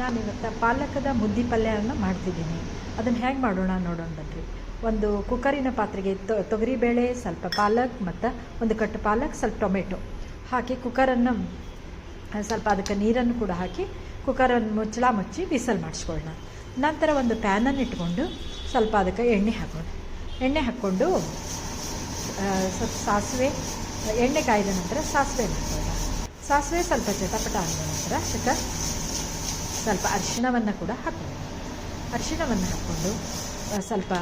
ನಾನಿವತ್ತು ಪಾಲಕದ ಮುದ್ದೆ ಪಲ್ಯವನ್ನು ಮಾಡ್ತಿದ್ದೀನಿ. ಅದನ್ನು ಹೇಗೆ ಮಾಡೋಣ ನೋಡೋಣ ಬನ್ರಿ. ಒಂದು ಕುಕ್ಕರಿನ ಪಾತ್ರೆಗೆ ತೊಗರಿಬೇಳೆ, ಸ್ವಲ್ಪ ಪಾಲಕ್ ಮತ್ತು ಒಂದು ಕಟ್ಟು ಪಾಲಕ್, ಸ್ವಲ್ಪ ಟೊಮೆಟೊ ಹಾಕಿ ಕುಕ್ಕರನ್ನು ಸ್ವಲ್ಪ ಅದಕ್ಕೆ ನೀರನ್ನು ಕೂಡ ಹಾಕಿ ಕುಕ್ಕರನ್ನು ಮುಚ್ಚಿ ಬಿಸಲ್ ಮಾಡಿಸ್ಕೊಳ್ಳೋಣ. ನಂತರ ಒಂದು ಪ್ಯಾನನ್ನು ಇಟ್ಕೊಂಡು ಸ್ವಲ್ಪ ಅದಕ್ಕೆ ಎಣ್ಣೆ ಹಾಕ್ಕೊಂಡು ಸ್ವಲ್ಪ ಸಾಸಿವೆ, ಎಣ್ಣೆ ಕಾಯ್ದ ನಂತರ ಸಾಸಿವೆ ಹಾಕೋಣ. ಸಾಸಿವೆ ಸ್ವಲ್ಪ ಚಟಪಟ ಆದ ನಂತರ ಅದಕ್ಕೆ ಸ್ವಲ್ಪ ಅರಿಶಿಣವನ್ನು ಕೂಡ ಹಾಕೋಣ. ಅರಿಶಿಣವನ್ನು ಹಾಕ್ಕೊಂಡು ಸ್ವಲ್ಪ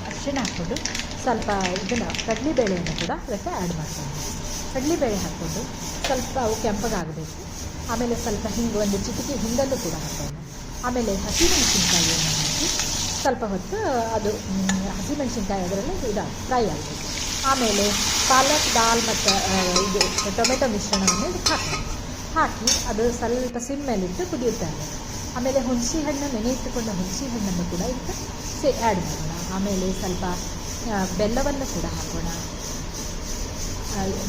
ಅರಿಶಿಣ ಹಾಕ್ಕೊಂಡು ಸ್ವಲ್ಪ ಇದನ್ನು ಕಡಲೆಬೇಳೆಯನ್ನು ಕೂಡ ಅದಕ್ಕೆ ಆ್ಯಡ್ ಮಾಡ್ಕೊಂಡು ಕಡಲೆಬೇಳೆ ಹಾಕ್ಕೊಂಡು ಸ್ವಲ್ಪ ಅವು ಕೆಂಪಗಾಗಬೇಕು. ಆಮೇಲೆ ಸ್ವಲ್ಪ ಹಿಂಗೆ ಒಂದು ಚಿಟಿಕೆ ಹಿಂಗಲ್ಲೂ ಕೂಡ ಹಾಕೋಣ. ಆಮೇಲೆ ಹಸಿಮೆಣಸಿನ್ಕಾಯಿಯನ್ನು ಹಾಕಿ ಸ್ವಲ್ಪ ಹೊತ್ತು ಅದು ಹಸಿಮೆಣಸಿನ್ಕಾಯಿ ಅದರಲ್ಲಿ ಫ್ರೈ ಆಗಬೇಕು. ಆಮೇಲೆ ಪಾಲಕ್, ದಾಲ್ ಮತ್ತು ಇದು ಟೊಮೆಟೊ ಮಿಶ್ರಣವನ್ನು ಇದಕ್ಕೆ ಹಾಕಿ ಅದು ಸ್ವಲ್ಪ ಸಿಮ್ ಮೇಲಿಟ್ಟು ಕುದಿಯುತ್ತಾ ಇರಬೇಕು. ಆಮೇಲೆ ಹುಣಸೆ ಹಣ್ಣು, ನೆನೆಯಿಟ್ಟುಕೊಂಡ ಹುಣಸೆ ಹಣ್ಣನ್ನು ಕೂಡ ಇದಕ್ಕೆ ಆ್ಯಡ್ ಮಾಡೋಣ. ಆಮೇಲೆ ಸ್ವಲ್ಪ ಬೆಲ್ಲವನ್ನು ಕೂಡ ಹಾಕೋಣ.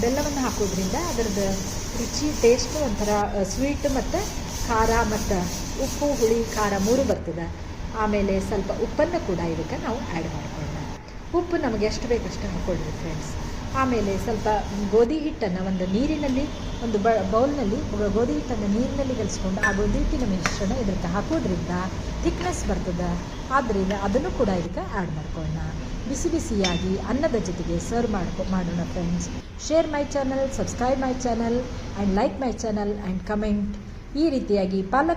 ಬೆಲ್ಲವನ್ನು ಹಾಕೋದ್ರಿಂದ ಅದರದ್ದು ರುಚಿ, ಟೇಸ್ಟ್ ಒಂಥರ ಸ್ವೀಟ್ ಮತ್ತು ಖಾರ ಮತ್ತು ಉಪ್ಪು, ಹುಳಿ, ಖಾರ ಮೂರು ಬರ್ತದೆ. ಆಮೇಲೆ ಸ್ವಲ್ಪ ಉಪ್ಪನ್ನು ಕೂಡ ಇದಕ್ಕೆ ನಾವು ಆ್ಯಡ್ ಮಾಡ್ಕೊಳ್ಳೋಣ. ಉಪ್ಪು ನಮಗೆ ಎಷ್ಟು ಬೇಕಷ್ಟು ಹಾಕ್ಕೊಳ್ಳಿ ಫ್ರೆಂಡ್ಸ್. ಆಮೇಲೆ ಸ್ವಲ್ಪ ಗೋಧಿ ಹಿಟ್ಟನ್ನು ಒಂದು ನೀರಿನಲ್ಲಿ, ಒಂದು ಬೌಲ್ನಲ್ಲಿ ಗೋಧಿ ಹಿಟ್ಟನ್ನು ನೀರಿನಲ್ಲಿ ಕಲಿಸ್ಕೊಂಡು ಆ ಗೋಧಿ ಹಿಟ್ಟಿನ ಮಿಶ್ರಣ ಇದಕ್ಕೆ ಹಾಕೋದ್ರಿಂದ ಥಿಕ್ನೆಸ್ ಬರ್ತದೆ. ಆದ್ದರಿಂದ ಅದನ್ನು ಕೂಡ ಇದಕ್ಕೆ ಆ್ಯಡ್ ಮಾಡ್ಕೊಳ್ಳೋಣ. ಬಿಸಿ ಬಿಸಿಯಾಗಿ ಅನ್ನದ ಜೊತೆಗೆ ಸರ್ವ್ ಮಾಡೋಣ friends. Share my channel, subscribe my channel and like my channel and comment. ಈ ರೀತಿಯಾಗಿ ಪಾಲಕ್